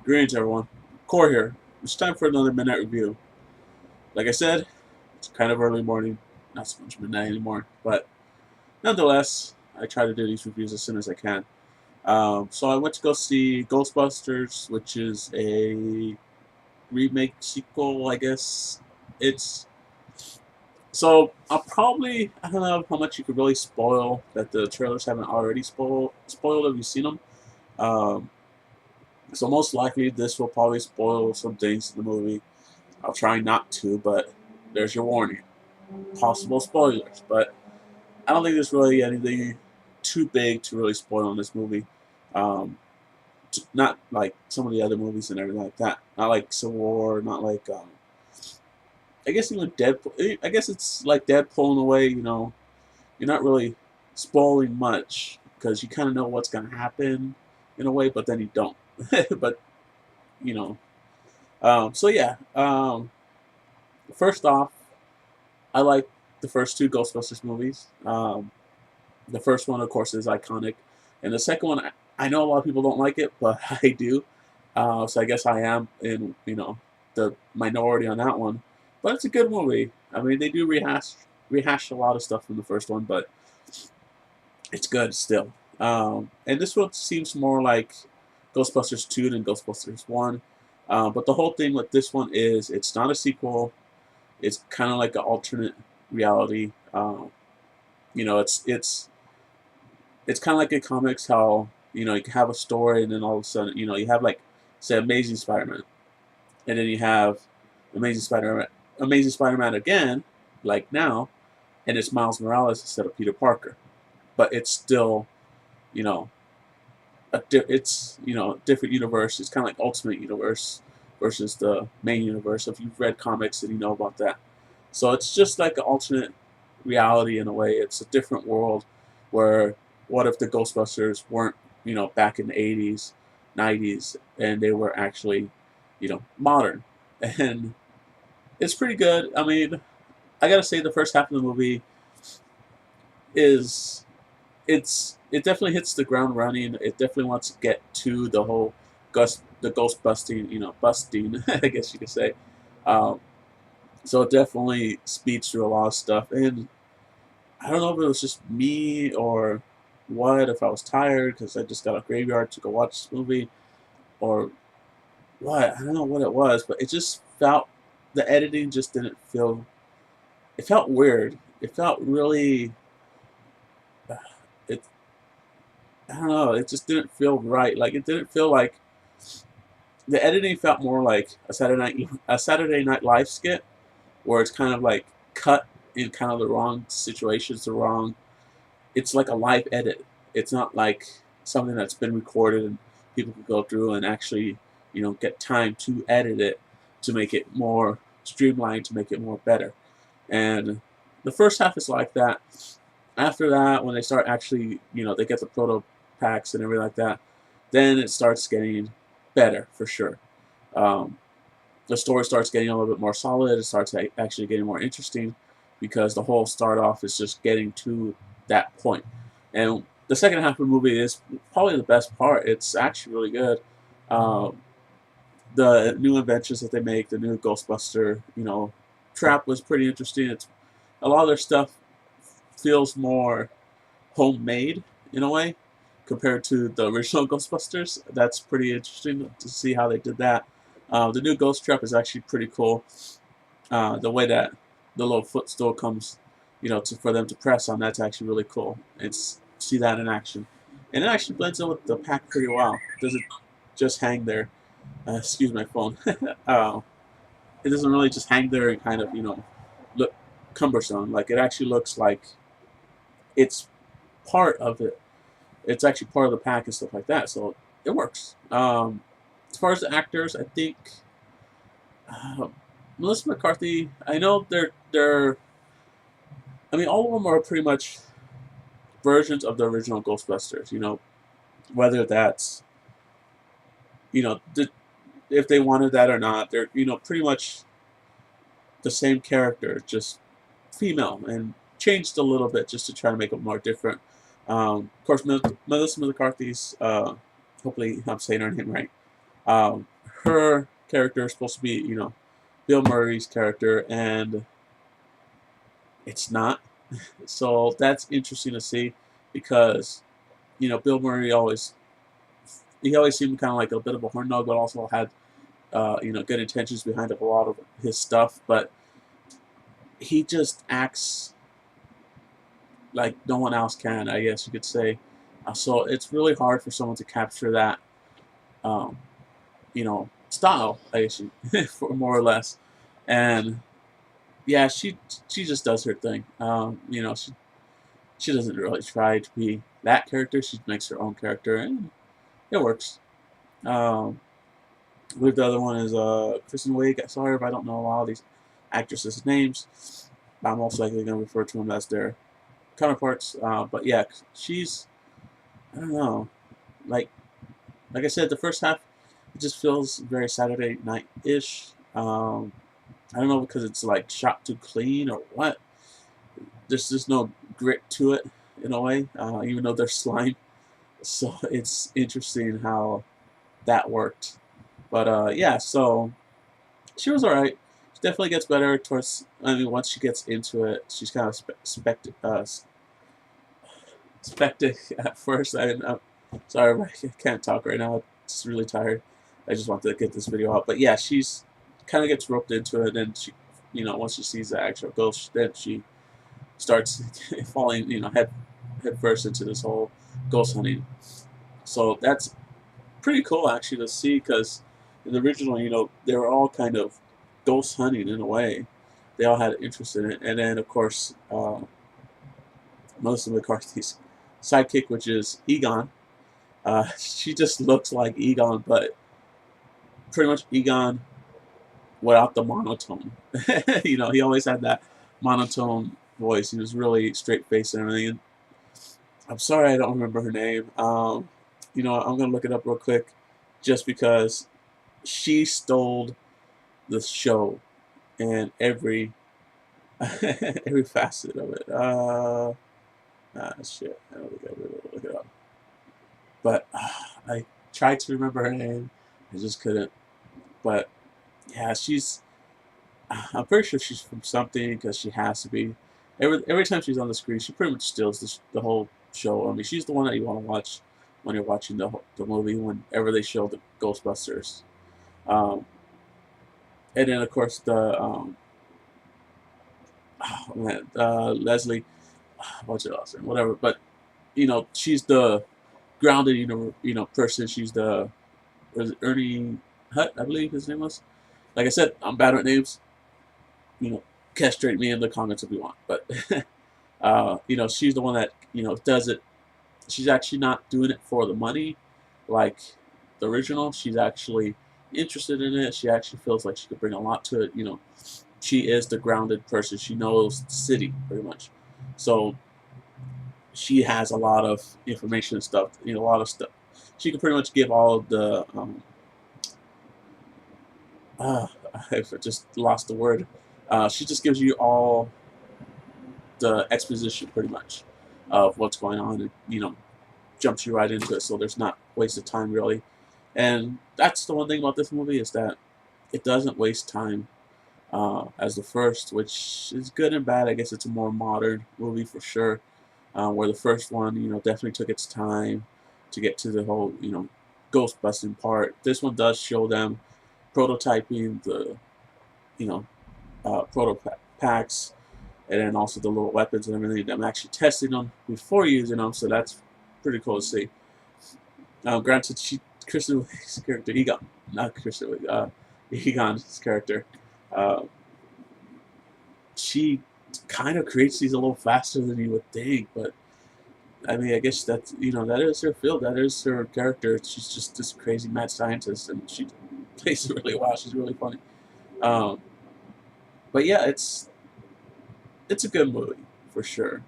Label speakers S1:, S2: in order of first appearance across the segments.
S1: Greetings, everyone. Core here. It's time for another midnight review. Like I said, it's kind of early morning, not so much midnight anymore, but nonetheless, I try to do these reviews as soon as I can. So I went to go see Ghostbusters, which is a remake sequel, I guess. It's I don't know how much you could really spoil that the trailers haven't already spoiled if you've seen them. Um, so most likely this will probably spoil some things in the movie. I'll try not to, but there's your warning. Possible spoilers, but I don't think there's really anything too big to really spoil in this movie. Um, not like some of the other movies and everything like that. Not like Civil War. Not like I guess even Deadpool. I guess it's like Deadpool in a way. You're not really spoiling much because you kind of know what's gonna happen in a way, but then you don't. but you know. So yeah. First off, I like the first two Ghostbusters movies. The first one, of course, is iconic, and the second one, I know a lot of people don't like it, but I do. So I guess I am in the minority on that one. But it's a good movie. I mean, they do rehash a lot of stuff from the first one, but it's good still. And this one seems more like Ghostbusters 2 than Ghostbusters 1. But the whole thing with this one is it's not a sequel. It's kind of like an alternate reality. It's kind of like in comics how you can have a story and then all of a sudden you have like say Amazing Spider-Man, and then you have Amazing Spider-Man, Amazing Spider-Man again, like now, and it's Miles Morales instead of Peter Parker, but it's still you know it's different universe. It's kind of like Ultimate Universe versus the main universe. If you've read comics, then you know about that. So it's just like an alternate reality in a way. It's a different world where what if the Ghostbusters weren't back in the 80s, 90s, and they were actually modern, and it's pretty good. I mean, I gotta say the first half of the movie is it definitely hits the ground running. It definitely wants to get to the ghost busting, busting, I guess you could say. Um, so it definitely speeds through a lot of stuff. And I don't know if it was just me or what, if I was tired because I just got a graveyard to go watch this movie, or what. I don't know what it was, but it just felt the editing just didn't feel. It felt weird. It felt really. It I don't know. It just didn't feel right. Like it didn't feel like the editing felt more like a Saturday Night Live skit, where it's kind of like cut in kind of the wrong situations, the wrong. It's like a live edit. It's not like something that's been recorded and people can go through and actually get time to edit it to make it more streamlined, to make it more better. And the first half is like that. After that, when they start actually, they get the proto packs and everything like that, then it starts getting better for sure. Um, the story starts getting a little bit more solid. It starts actually getting more interesting because the whole start off is just getting to that point. And the second half of the movie is probably the best part. It's actually really good. Um, the new inventions that they make, the new Ghostbuster, trap was pretty interesting. It's a lot of their stuff feels more homemade in a way compared to the original Ghostbusters. That's pretty interesting to see how they did that. The new Ghost Trap is actually pretty cool. The way that the little footstool comes, for them to press on, that's actually really cool. It's see that in action, and it actually blends in with the pack pretty well. It doesn't just hang there. Excuse my phone. uh, it doesn't really just hang there and kind of look cumbersome. Like it actually looks like it's part of it. It's actually part of the pack and stuff like that. So it works. As far as the actors, I think uh, Melissa McCarthy. I know they're. I mean, all of them are pretty much versions of the original Ghostbusters. Whether that's you know the, if they wanted that or not, they're pretty much the same character, just female and changed a little bit just to try to make it more different. Of course, Melissa McCarthy's. Hopefully, I'm saying her name right. her character is supposed to be, Bill Murray's character, and it's not. So that's interesting to see because Bill Murray always seemed kind of like a bit of a horn dog, but also had good intentions behind a lot of his stuff. But he just acts like no one else can, I guess you could say. So it's really hard for someone to capture that, um, style, I guess, for more or less. And yeah, she just does her thing. She doesn't really try to be that character. She makes her own character, and it works. Um, I believe the other one is Kristen Wiig. Sorry if I don't know a lot of these actresses' names. I'm most likely going to refer to them as their counterparts. But yeah, she's, I don't know, like like I said, the first half it just feels very Saturday night ish. I don't know because it's like shot too clean or what. There's just no grit to it in a way, even though there's slime. So it's interesting how that worked. But yeah, so she was alright. She definitely gets better towards. I mean, once she gets into it, she's kind of spectic at first. I'm sorry, I can't talk right now. I'm just really tired. I just wanted to get this video out. But yeah, she's kind of gets roped into it, and she, once she sees the actual ghost, then she starts falling, head first into this whole ghost hunting. So that's pretty cool actually to see because in the original, they were all kind of ghost hunting in a way. They all had interest in it, and then of course Melissa McCarthy's sidekick, which is Egon. She just looks like Egon, but pretty much Egon without the monotone. He always had that monotone voice. He was really straight faced and everything. And I'm sorry I don't remember her name. I'm gonna look it up real quick, just because she stole the show and every every facet of it. Shit. I don't think I really look it up. But I tried to remember her name. I just couldn't. But yeah, I'm pretty sure she's from something because she has to be. Every time she's on the screen, she pretty much steals the whole show. I mean, she's the one that you want to watch when you're watching the movie. Whenever they show the Ghostbusters, um, and then of course Leslie, what's it else, whatever. But she's the grounded, person. She's the was it Ernie Hutt, I believe his name was. Like I said, I'm bad at names. You know, castrate me in the comments if you want. But she's the one that does it. She's actually not doing it for the money, like the original. She's actually interested in it. She actually feels like she could bring a lot to it. She is the grounded person. She knows the city pretty much. So she has a lot of information and stuff. A lot of stuff. She can pretty much give all of the. I just lost the word. She just gives you all the exposition pretty much of what's going on, and jumps you right into it. So there's not wasted time really. And that's the one thing about this movie is that it doesn't waste time as the first, which is good and bad. I guess it's a more modern movie for sure. Where the first one, definitely took its time to get to the whole, ghost busting part. This one does show them prototyping the, proto packs, and then also the little weapons and everything. I'm actually testing them before using them, so that's pretty cool to see. Granted, Kristen Wiig's character, Egon, not Kristen Wiig, Egon's character, uh, she kind of creates these a little faster than you would think, but I mean, I guess that's that is her field, that is her character. She's just this crazy mad scientist, and she plays it really well. She's really funny. Um, but yeah, it's a good movie for sure.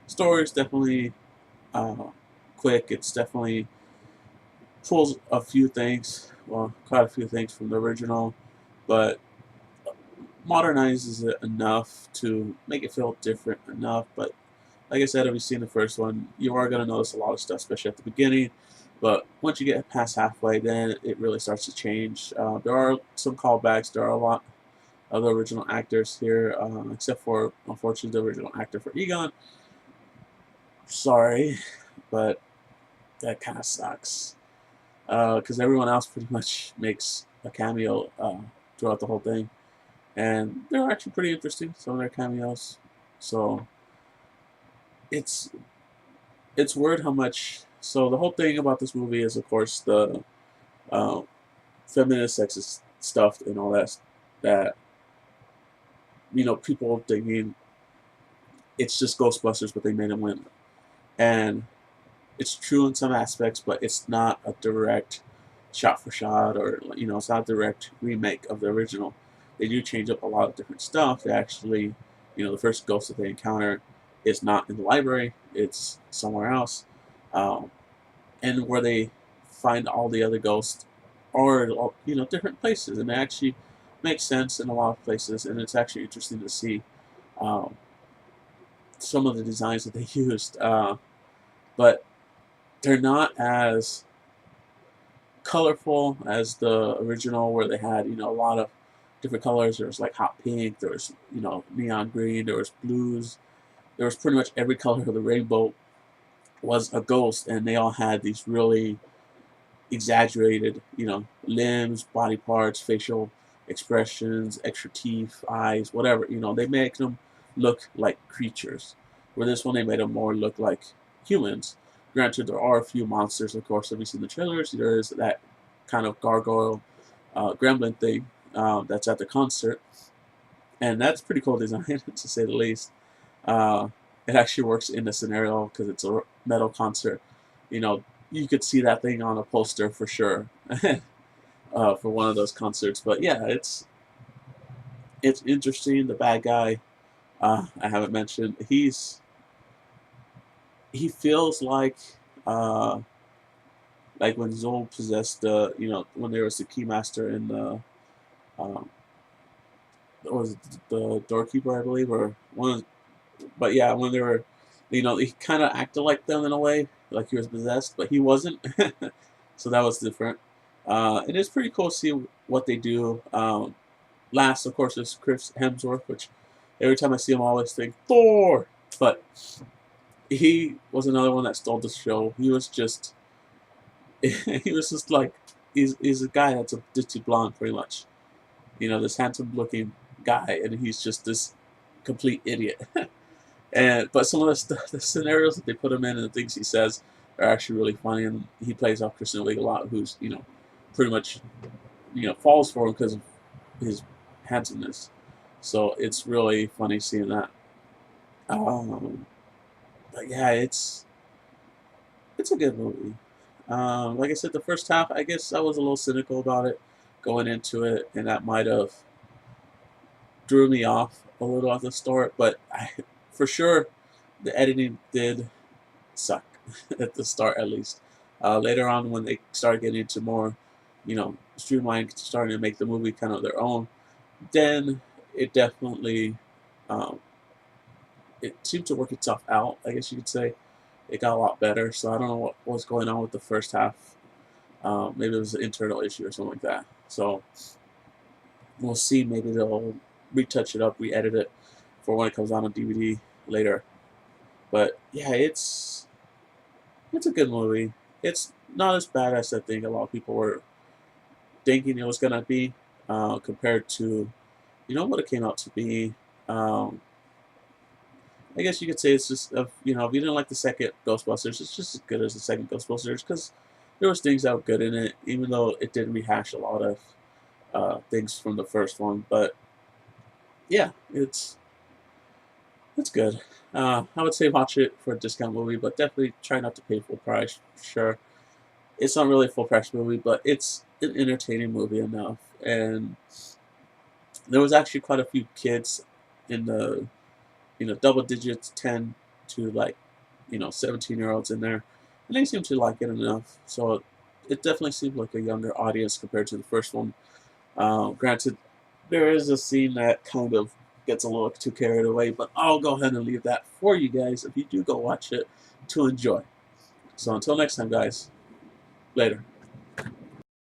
S1: Story is definitely uh, quick. It's definitely pulls a few things, well, quite a few things from the original, but modernizes it enough to make it feel different enough. But like I said, if you've seen the first one, you are going to notice a lot of stuff, especially at the beginning. But once you get past halfway, then it really starts to change. There are some callbacks. There are a lot of the original actors here, except for, unfortunately, the original actor for Egon. Sorry, but that kind of sucks. Because everyone else pretty much makes a cameo throughout the whole thing. And they're actually pretty interesting, some of their cameos. So it's it's weird how much. So the whole thing about this movie is, of course, the um, feminist, sexist stuff and all that. That people thinking it's just Ghostbusters, but they made them women, and it's true in some aspects, but it's not a direct shot for shot, or it's not a direct remake of the original. They do change up a lot of different stuff. They actually, the first ghost that they encounter is not in the library; it's somewhere else, um, and where they find all the other ghosts are different places, and they actually make sense in a lot of places, and it's actually interesting to see um, some of the designs that they used, but they're not as colorful as the original, where they had a lot of different colors. There was like hot pink, there was neon green, there was blues, there was pretty much every color of the rainbow was a ghost, and they all had these really exaggerated limbs, body parts, facial expressions, extra teeth, eyes, whatever. They make them look like creatures. Where this one, they made them more look like humans. Granted, there are a few monsters, of course, that we see in the trailers. There is that kind of gargoyle gremlin thing that's at the concert, and that's pretty cool design to say the least. Uh, it actually works in the scenario because it's a metal concert. You know, you could see that thing on a poster for sure for one of those concerts. But yeah, it's interesting. The bad guy, I haven't mentioned. He feels uh, like when Zoe possessed when there was the keymaster in the um, what was it, the doorkeeper, I believe, or one of, but yeah, when they were, he kind of acted like them in a way, like he was possessed, but he wasn't. So that was different. It is pretty cool to see what they do. Last, of course, is Chris Hemsworth, which every time I see him, I always think Thor. But he was another one that stole the show. He was just, he was just like, he's a guy that's a ditzy blonde, pretty much. This handsome-looking guy, and he's just this complete idiot. But some of the scenarios that they put him in and the things he says are actually really funny, and he plays off Kristen Wiig a lot, who's pretty much falls for him because of his handsomeness. So it's really funny seeing that. But yeah, it's a good movie. Like I said, the first half, I guess I was a little cynical about it going into it, and that might have drew me off a little at the start. But for sure, the editing did suck at the start, at least. Later on, when they started getting into more, streamlined, starting to make the movie kind of their own, then it definitely, um, it seemed to work itself out, I guess you could say. It got a lot better, so I don't know what was going on with the first half. Maybe it was an internal issue or something like that. So we'll see. Maybe they'll retouch it up, re-edit it for when it comes out on DVD later. But yeah, it's a good movie. It's not as bad as I think a lot of people were thinking it was gonna be, compared to what it came out to be. I guess you could say it's just if you didn't like the second Ghostbusters, it's just as good as the second Ghostbusters because there was things that were good in it, even though it did rehash a lot of things from the first one. But yeah, it's good. I would say watch it for a discount movie, but definitely try not to pay full price. For sure, it's not really a full price movie, but it's an entertaining movie enough. And there was actually quite a few kids in the double digits, 10 to 17-year-olds in there, and they seem to like it enough. So it definitely seemed like a younger audience compared to the first one. Granted, there is a scene that kind of gets a little too carried away, but I'll go ahead and leave that for you guys if you do go watch it to enjoy. So until next time, guys. Later.